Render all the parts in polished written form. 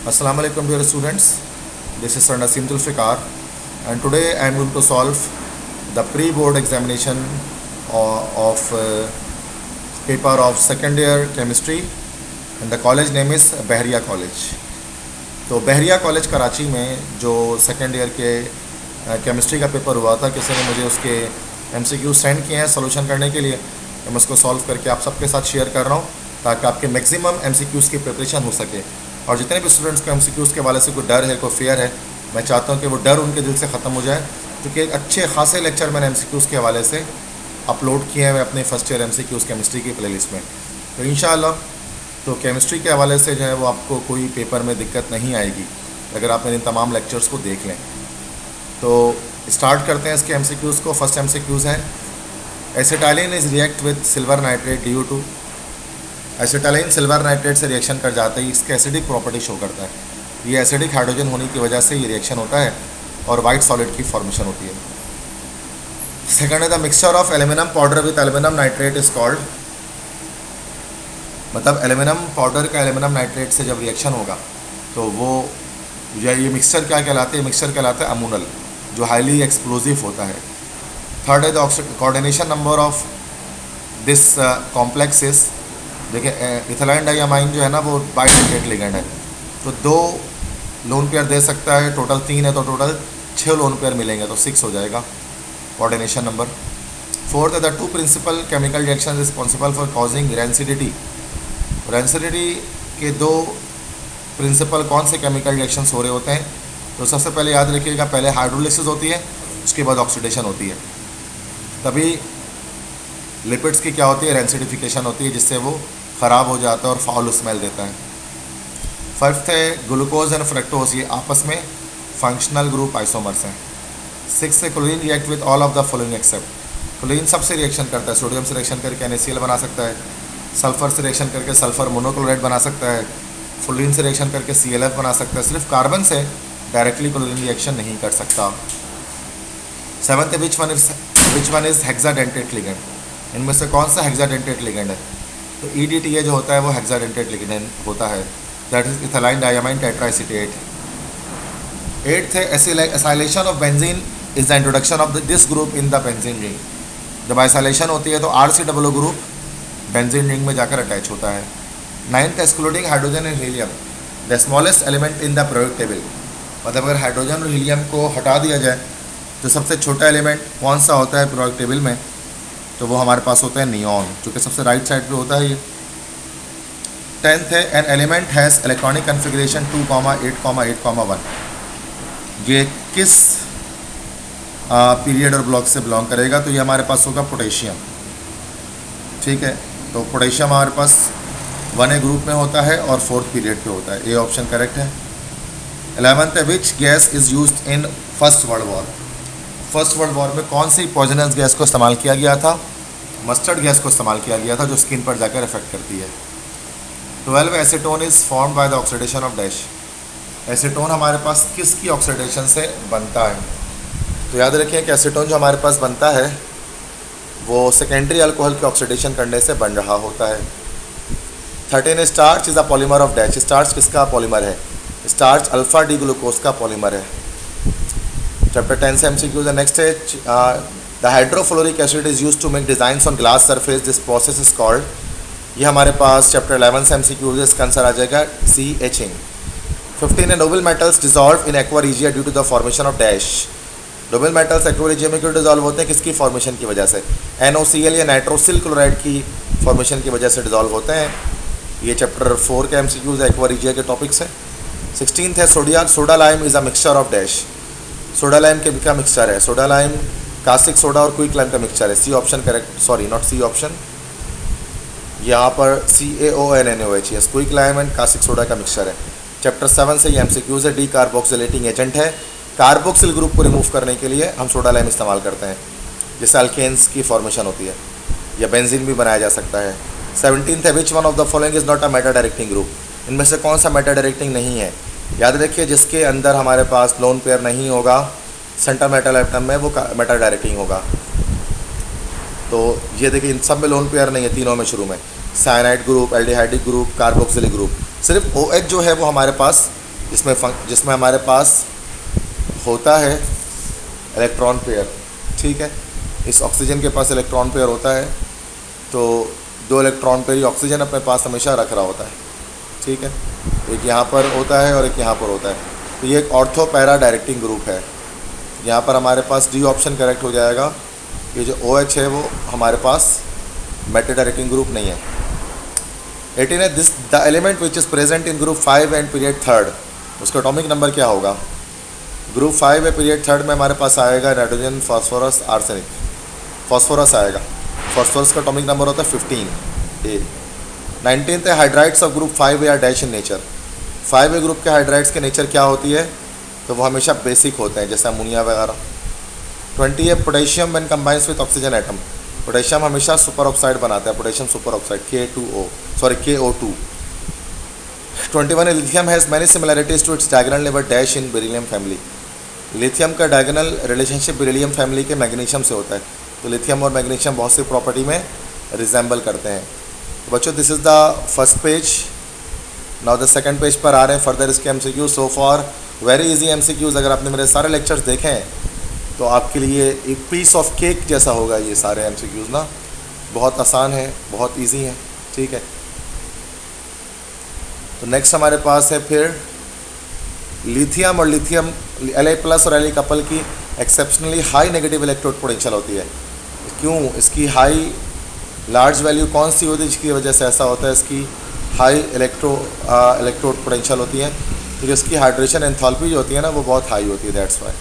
Assalamu alaikum dear students. This is Sir Naseem Zulfikar and today I am going to solve the pre-board examination of paper of second year chemistry and the college name is Bahria College. तो बहरिया college Karachi में जो second year के chemistry का paper हुआ था, किसी ने मुझे उसके एमसीक्यू सेंड किए हैं सोल्यूशन करने के लिए। मैं उसको सॉल्व करके आप सबके साथ शेयर कर रहा हूँ ताकि आपके मैक्सिमम एमसीक्यूज़ की प्रिपरेशन हो सके। और जितने भी स्टूडेंट्स को एमसीक्यूज़ के वाले से कोई डर है, कोई फेयर है, मैं चाहता हूँ कि वो डर उनके दिल से ख़त्म हो जाए, क्योंकि एक अच्छे खासे लेक्चर मैंने एमसीक्यूज़ के हवाले से अपलोड किए हैं अपने फर्स्ट ईयर एमसीक्यूज़ केमिस्ट्री की प्लेलिस्ट में। तो इंशाअल्लाह तो केमिस्ट्री के हवाले से जो है वो आपको कोई पेपर में दिक्कत नहीं आएगी अगर आप मेरे इन तमाम लेक्चर्स को देख लें। तो स्टार्ट करते हैं इसके एमसीक्यूज़ को। फर्स्ट एमसीक्यूज़ है acetylene is react with silver nitrate due to. Acetylene silver nitrate से रिएक्शन कर जाता है, इसका एसिडिक प्रॉपर्टी शो करता है। ये एसिडिक हाइड्रोजन होने की वजह से ये रिएक्शन होता है और वाइट सॉलिड की फॉर्मेशन होती है। सेकंड है the mixture of aluminium powder with aluminium nitrate is called. मतलब एल्यूमिनियम पाउडर का एल्यूमिनियम नाइट्रेट से जब रिएक्शन होगा तो वो ये मिक्सचर क्या कहलाते हैं? मिक्सचर कहलाता है अमोनल, जो हाईली एक्सप्लोजिव होता है। थर्ड है the coordination number of this complex is. देखिए इथाइल डाइअमाइन जो है ना वो बाइडेंटेट लिगेंड है, तो 2 लोन पेयर दे सकता है, टोटल 3 है तो टोटल 6 लोन पेयर मिलेंगे, तो 6 हो जाएगा कोऑर्डिनेशन नंबर। फोर्थ है the 2 principal chemical reaction responsible for causing rancidity. Rancidity के 2 प्रिंसिपल कौन से केमिकल रिएक्शंस हो रहे होते हैं? तो सबसे पहले याद रखिएगा, पहले हाइड्रोलिसिस होती है, उसके बाद ऑक्सीडेशन होती है, तभी लिपिड्स की क्या होती है? रेंसिडिफिकेशन होती है, जिससे वो ख़राब हो जाता है और फाउल स्मेल देता है। फिफ्थ है ग्लूकोज एंड फ्रक्टोज, ये आपस में फंक्शनल ग्रुप आइसोमर्स हैं। सिक्स है chlorine react with all of the following except. Chlorine सबसे रिएक्शन करता है, सोडियम से रिएक्शन करके NaCl बना सकता है, सल्फर से रिएक्शन करके सल्फर मोनोक्लोराइड बना सकता है, फ्लोरीन से रिएक्शन करके ClF बना सकता है। सिर्फ कार्बन से डायरेक्टली क्लोरीन रिएक्शन नहीं कर सकता। सेवन्थ है which one is hexadentate ligand. इनमें से कौन सा हेक्साडेंटेट लिगेंड है? तो EDTA जो होता है वो हेक्साडेंटेट लिगेंड होता है, that is ethyl diamine tetraacetate. Eighth है acylation of benzene is the introduction of this group in the benzene ring. जब आइसोलेशन होती है तो RCOO ग्रुप बेंजीन रिंग में जाकर अटैच होता है। Ninth excluding hydrogen and helium the smallest element in the periodic table. मतलब अगर हाइड्रोजन और हीलियम को हटा दिया जाए तो सबसे छोटा एलिमेंट कौन सा होता है पीरियोडिक टेबल में? तो वो हमारे पास होता है नियॉन, जो कि सबसे राइट साइड पे होता है ये। 10th है an element has electronic configuration 2,8,8,1। ये किस पीरियड और ब्लॉक से बिलोंग करेगा? तो ये हमारे पास होगा पोटेशियम। ठीक है, तो पोटेशियम हमारे पास 1A ग्रुप में होता है और 4th पीरियड पे होता है। ये ऑप्शन करेक्ट है। 11th है which gas is used in first world war. First world war में कौन सी पॉइजनस गैस को इस्तेमाल किया गया था? मस्टर्ड गैस को इस्तेमाल किया गया था, जो स्किन पर जाकर इफेक्ट करती है। 12 acetone is formed by the oxidation of dash. Acetone हमारे पास किसकी ऑक्सीडेशन से बनता है? तो याद रखिए कि एसीटोन जो हमारे पास बनता है वो सेकेंडरी अल्कोहल के ऑक्सीडेशन करने से बन रहा होता है। 13 starch is the polymer of dash. Starch किसका पॉलीमर है? स्टार्च अल्फा डी ग्लूकोज का पॉलीमर है। चैप्टर 10 से MCQ द नेक्स्ट है the hydrofluoric acid is use to make designs on glass surface, this process is called. ये हमारे पास chapter 11 से MCQ है, इसका आंसर आ जाएगा C एचिंग। 15 है noble metals dissolve in aqua regia due to the formation of dash. Noble metals aqua regia में क्यों dissolve होते हैं? किसकी फॉर्मेशन की वजह से? NOCl या नाइट्रोसिल क्लोराइड की फॉर्मेशन की वजह से डिजॉल्व होते हैं। ये चैप्टर 4 के MCQ है, एक्वा रीजिया के टॉपिक्स हैं। 16 है soda lime is a mixture of dash. Soda lime के क्या मिक्सचर है? सोडा लाइम कास्टिक सोडा और क्विक लाइम का मिक्सचर है। C option correct, sorry not C option, यहाँ पर CaONNOH, yes, quick lime and caustic soda का mixture है। चैप्टर 7 से ये MCQ है, डी कार्बोक्सिलेटिंग एजेंट है। कार्बोक्सिल ग्रुप को रिमूव करने के लिए हम सोडा लाइम इस्तेमाल करते हैं, जिससे अल्केन्स की फॉर्मेशन होती है, या बेंजीन भी बनाया जा सकता है। 17 है which one of the following is not a Meta directing group. इनमें से कौन सा मेटा डायरेक्टिंग नहीं है? याद रखिए जिसके अंदर हमारे पास लोन पेयर नहीं होगा सेंटर मेटल एटम में, वो मेटा डायरेक्टिंग होगा। तो ये देखिए इन सब में लोन पेयर नहीं है, तीनों में शुरू में cyanide group, aldehydic group, carboxylic group. सिर्फ OH जो है वो हमारे पास जिसमें हमारे पास होता है इलेक्ट्रॉन पेयर, ठीक है। इस ऑक्सीजन के पास इलेक्ट्रॉन पेयर होता है, तो 2 इलेक्ट्रॉन पेयर ही ऑक्सीजन अपने पास हमेशा रख रहा होता है, ठीक है। एक यहाँ पर होता है और एक यहाँ पर होता है। तो ये एक ऑर्थो पैरा डायरेक्टिंग ग्रुप है। यहाँ पर हमारे पास डी ऑप्शन करेक्ट हो जाएगा। ये जो OH है वो हमारे पास मेटल डायरेक्टिंग ग्रुप नहीं है। 18 है this the element which is present in group 5 and period 3, उसका एटॉमिक नंबर क्या होगा। ग्रुप 5 है पीरियड 3 में हमारे पास आएगा नाइट्रोजन, फास्फोरस, आर्सेनिक। फास्फोरस आएगा, फास्फोरस का एटॉमिक नंबर होता है 15 A। 19 है हाइड्राइड्स ऑफ ग्रुप 5 या डैश इन नेचर। 5 ग्रुप के हाइड्राइड्स के नेचर क्या होती है, तो वो हमेशा बेसिक होते हैं, जैसे अमोनिया वगैरह। 20 है potassium when combines with oxygen atom. Potassium हमेशा सुपर ऑक्साइड बनाता है, पोटेशियम सुपर ऑक्साइड KO2। 21 है lithium has many similarities to its diagonal neighbour dash in beryllium family. Lithium का डायगोनल रिलेशनशिप बेरिलियम फैमिली के magnesium से होता है, तो लिथियम और मैग्नीशियम बहुत सी प्रॉपर्टी में रिजेंबल करते हैं। तो बच्चों this is the first page. Now the second page पर आ रहे हैं फर्दर इसके MCQ। So for very easy MCQs। अगर आपने मेरे सारे लेक्चर्स देखे हैं तो आपके लिए एक पीस ऑफ केक जैसा होगा ये सारे MCQs ना, बहुत आसान है, बहुत इजी है, ठीक है। तो नेक्स्ट हमारे पास है फिर लिथियम और लिथियम La+ और La कपल की exceptionally high negative electrode potential होती है। क्यों इसकी हाई लार्ज वैल्यू कौन सी होती है जिसकी वजह से ऐसा होता है, इसकी हाई इलेक्ट्रोड पोटेंशियल होती है क्योंकि इसकी हाइड्रेशन एंथैल्पी जो होती है ना वो बहुत हाई होती है, दैट्स वाई।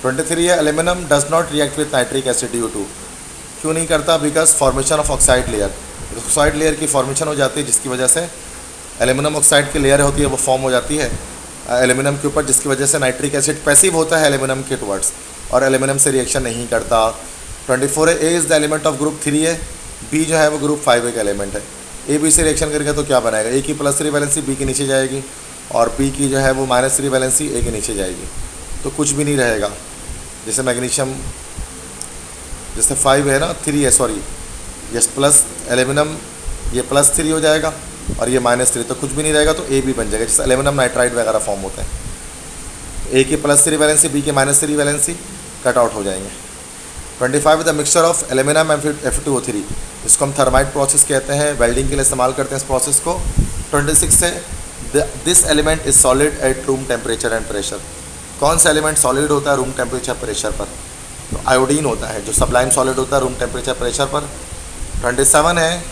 23 है aluminium does not react with nitric acid due to. क्यों नहीं करता, because formation of oxide layer. Oxide layer की फॉर्मेशन हो जाती है जिसकी वजह से एल्यूमिनियम ऑक्साइड की लेयर होती है वो फॉर्म हो जाती है एल्यूमिनियम के ऊपर, जिसकी वजह से नाइट्रिक एसिड पैसिव होता है एल्यूमिनियम के टुवर्ड्स और एल्यूमिनियम से रिएक्शन नहीं करता। 24 है A is the element of group 3 है, बी जो है वो ग्रुप 5 का एलिमेंट है। ए बी से रिएक्शन करेगा तो क्या बनाएगा, ए की +3 वैलेंसी बी के नीचे जाएगी और बी की जो है वो -3 वैलेंसी ए के नीचे जाएगी, तो कुछ भी नहीं रहेगा। जैसे मैग्नीशियम जैसे 5 है ना 3 है सॉरी, ये प्लस एल्यूमिनियम ये +3 हो जाएगा और ये -3, तो कुछ भी नहीं रहेगा, तो ए भी बन जाएगा। जैसे एल्यूमिनियम नाइट्राइड वगैरह फॉर्म होते हैं, ए की +3 वैलेंसी बी के -3 वैलेंसी कट आउट हो जाएंगे। 25 the mixture of aluminium Fe2O3, इसको हम थर्माइट प्रोसेस कहते हैं, वेल्डिंग के लिए इस्तेमाल करते हैं इस प्रोसेस को। 26 से this element is solid at room temperature and pressure. कौन सा एलिमेंट सॉलिड होता है रूम टेम्परेचर प्रेशर पर, तो आयोडीन होता है जो सब्लाइम सॉलिड होता है रूम टेम्परेचर प्रेशर पर। 27 है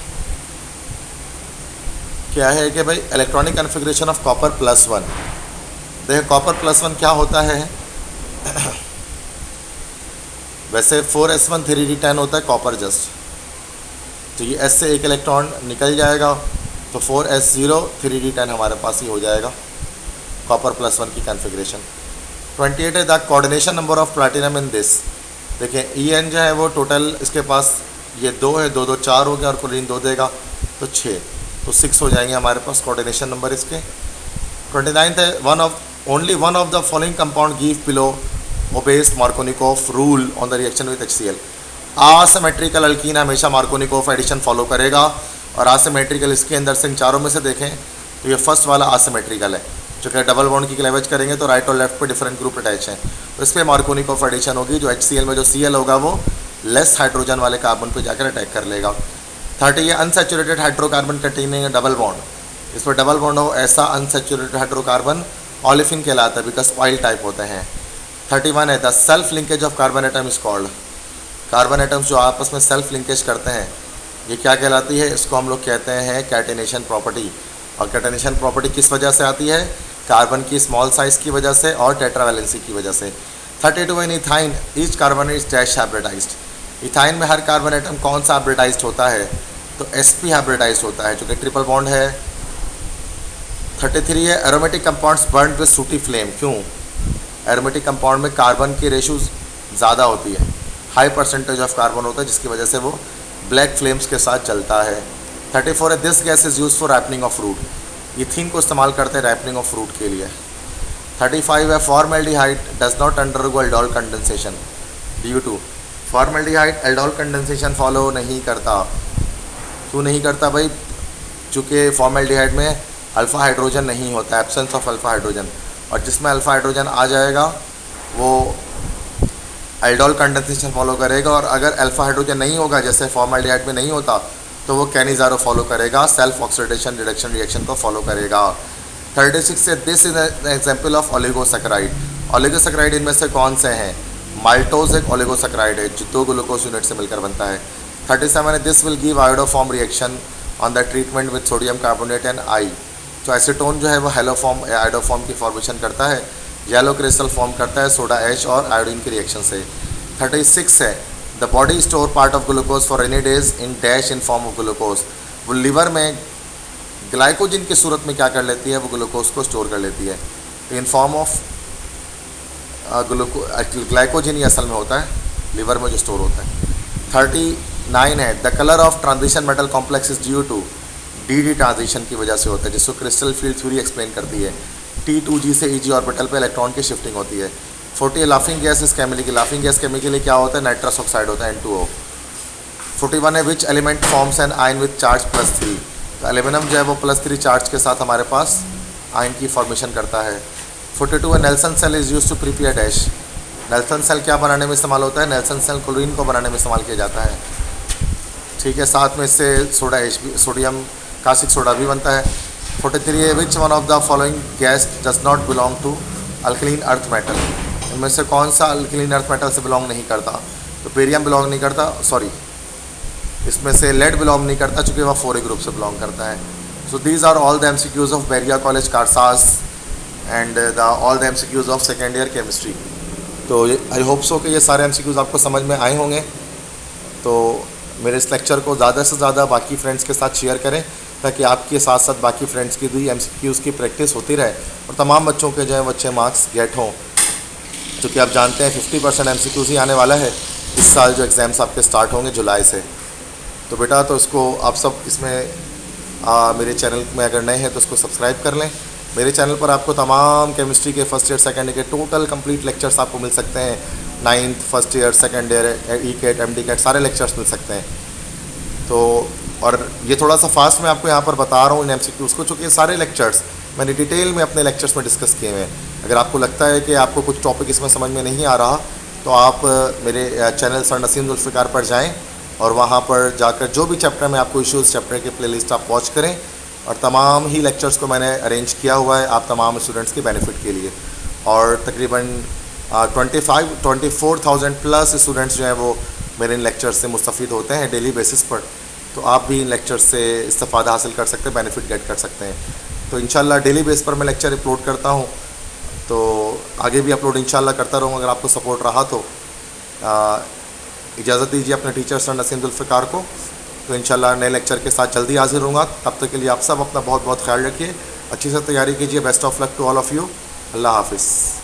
क्या है कि भाई इलेक्ट्रॉनिक कन्फिग्रेशन ऑफ कॉपर +1। देखिए कॉपर +1 क्या होता है वैसे 4s1 3d10 होता है कॉपर जस्ट, तो ये S से एक इलेक्ट्रॉन निकल जाएगा तो 4s0 3d10 हमारे पास ही हो जाएगा कॉपर +1 की कन्फिग्रेशन। 28 है the coordination number of platinum in this. देखिए En जो है वो टोटल इसके पास ये 2 है, 2 2 4 हो गया और क्लोरीन 2 देगा तो 6, तो 6 हो जाएंगे हमारे पास कोऑर्डिनेशन नंबर इसके। 29 है only one of the following compound give below obeys Markovnikov rule on the reaction with HCl। Asymmetrical alkene हमेशा मार्कोनिकोफ एडिशन फॉलो करेगा और आसिमेट्रिकल इसके अंदर से इन चारों में से देखें तो ये फर्स्ट वाला आसिमेट्रिकल है, जो कि डबल बॉन्ड की क्लेवेज करेंगे तो राइट और लेफ्ट पे डिफरेंट ग्रुप अटैच हैं, तो इस पर मार्कोनिकोफ एडिशन होगी। जो HCl में जो Cl होगा वो लेस हाइड्रोजन वाले कार्बन पे जाकर अटैक कर लेगा। 30 ये unsaturated hydrocarbon containing double bond, इस पर डबल बॉन्ड हो ऐसा अनसैचुरेटेड हाइड्रोकार्बन ऑलिफिन कहलाता है बिकॉज ऑयल टाइप होते हैं। 31 है the self linkage of carbon atom is called. Carbon atoms जो आपस में सेल्फ लिंकेज करते हैं ये क्या कहलाती है, इसको हम लोग कहते हैं कैटेनेशन प्रॉपर्टी। और कैटेनेशन प्रॉपर्टी किस वजह से आती है, कार्बन की स्मॉल साइज़ की वजह से और टेट्रावैलेंसी की वजह से। 32 in ethyne each carbon is dash hybridised. Ethyne में हर कार्बन एटम कौन सा हाइब्रिडाइज्ड होता है, तो sp हाइब्रिडाइज्ड होता है जो कि ट्रिपल बॉन्ड है। 33 है एरोमेटिक कंपाउंड्स बर्न विद सूटी फ्लेम। क्यों, एरोमेटिक कंपाउंड में कार्बन की रेशो ज़्यादा होती है, हाई परसेंटेज ऑफ कार्बन होता है जिसकी वजह से वो ब्लैक फ्लेम्स के साथ चलता है। 34 है this gas is use for ripening of fruit. Ethene को इस्तेमाल करते हैं रैपनिंग ऑफ फ्रूट के लिए। 35 है formaldehyde does not undergo aldol condensation due to. Formaldehyde aldol condensation follow नहीं करता। क्यों नहीं करता भाई, चूँकि फॉर्मेल्डिहाइड में अल्फ़ा हाइड्रोजन नहीं होता, एब्सेंस ऑफ अल्फ़ा हाइड्रोजन। और जिसमें अल्फ़ा हाइड्रोजन आ जाएगा वो एल्डोल कंडेंसेशन फॉलो करेगा, और अगर अल्फ़ा हाइड्रोजन नहीं होगा, जैसे फॉर्मल्डिहाइड में नहीं होता, तो वो कैनिज़ारो फॉलो करेगा, सेल्फ ऑक्सीडेशन रिडक्शन रिएक्शन को फॉलो करेगा। 36 से this is an example of oligosaccharide. Oligosaccharide इनमें से कौन से हैं? माल्टोज एक ओलिगोसैकेराइड है जो 2 ग्लूकोज यूनिट से मिलकर बनता है। 37 है this will give iodoform reaction on the treatment with sodium carbonate and I. तो एसीटोन जो है वो हेलोफॉर्म आयोडोफॉर्म की फॉर्मेशन करता है, येलो क्रिस्टल फॉर्म करता है सोडा एच और आयोडीन की रिएक्शन से। 36 है the body store part of glucose for any days in dash in form of glucose. वो लिवर में ग्लाइकोजन की सूरत में क्या कर लेती है, वो ग्लूकोज को स्टोर कर लेती है इन फॉर्म ऑफ ग्लाइकोजन ही असल में होता है लिवर में जो स्टोर होता है। 39 है the colour of transition metal complex is due to d transition की वजह से होता है, जिसको क्रिस्टल फील्ड थ्योरी एक्सप्लेन करती है। T2G से EG ऑर्बिटल पे इलेक्ट्रॉन की शिफ्टिंग होती है। 40 लाफिंग गैस इस केमिकली, लाफिंग गैस केमिकली क्या होता है? नाइट्रस ऑक्साइड होता है N2O। 41 है which element forms an ion with charge +3। तो एल्यूमिनियम जो है वो +3 चार्ज के साथ हमारे पास आयन की फॉर्मेशन करता है। 42 है Nelson cell is use to prepare dash. Nelson cell क्या बनाने में इस्तेमाल होता है? नेल्सन सेल क्लोरीन को बनाने में इस्तेमाल किया जाता है, ठीक है। साथ में इससे सोडा एच भी, सोडियम कास्टिक सोडा भी बनता है। 43 है which one of the following gas does not belong to alkaline earth metal. इनमें से कौन सा अल्कलीन अर्थ मेटल से बिलोंग नहीं करता? तो बेरियम बिलोंग नहीं करता, सॉरी इसमें से लेड बिलोंग नहीं करता चूँकि वह 4A ग्रुप से बिलोंग करता है। So these are all the MCQs of बेरिया college courses and all the MCQs of second year chemistry. तो आई होप सो कि ये सारे MCQs आपको समझ में आए होंगे। तो मेरे इस लेक्चर को ज़्यादा से ज़्यादा बाकी फ्रेंड्स के साथ शेयर करें ताकि आपके साथ साथ बाकी फ्रेंड्स की भी MCQs की प्रैक्टिस होती रहे और तमाम बच्चों के जो है अच्छे मार्क्स गेट हों। क्योंकि आप जानते हैं 50% MCQs ही आने वाला है इस साल जो एग्ज़ाम्स आपके स्टार्ट होंगे जुलाई से। तो बेटा तो इसको आप सब इसमें मेरे चैनल में अगर नए हैं तो इसको सब्सक्राइब कर लें। मेरे चैनल पर आपको तमाम केमिस्ट्री के फर्स्ट ईयर सेकेंड ईयर के टोटल कंप्लीट लेक्चर्स आपको मिल सकते हैं। 9th first year second year ECAT MDCAT सारे लेक्चर्स मिल सकते हैं। तो और ये थोड़ा सा फास्ट मैं आपको यहाँ पर बता रहा हूँ इन MCQs को, चूँकि सारे लेक्चर्स मैंने डिटेल में अपने लेक्चर्स में डिस्कस किए हुए हैं। अगर आपको लगता है कि आपको कुछ टॉपिक इसमें समझ में नहीं आ रहा तो आप मेरे चैनल सर नसीम जुल्फ़िकार पर जाएँ और वहाँ पर जाकर जो भी चैप्टर में आपको इश्यूज़ चैप्टर के प्लेलिस्ट आप वॉच करें। और तमाम ही लेक्चर्स को मैंने अरेंज किया हुआ है आप तमाम स्टूडेंट्स के बेनिफिट के लिए। और तकरीबन 24,000 प्लस स्टूडेंट्स जो हैं वो मेरे इन लेक्चर्स से मुस्तफ़ीद होते हैं डेली बेसिस पर। तो आप भी इन लेक्चर्स से इस्तेफ़ादा हासिल कर सकते हैं, बेनिफिट गेट कर सकते हैं। तो इंशाल्लाह डेली बेस पर मैं लेक्चर अपलोड करता हूँ, तो आगे भी अपलोड इंशाल्लाह करता रहूँगा अगर आपको सपोर्ट रहा तो। इजाज़त दीजिए अपने टीचर सर नसीम जुल्फ़िकार को। तो इंशाल्लाह नए लेक्चर के साथ जल्दी हाजिर होऊंगा। तब तक के लिए आप सब अपना बहुत बहुत ख्याल रखिए, अच्छी से तैयारी कीजिए। Best of luck to all of you. अल्लाह हाफ़िज़।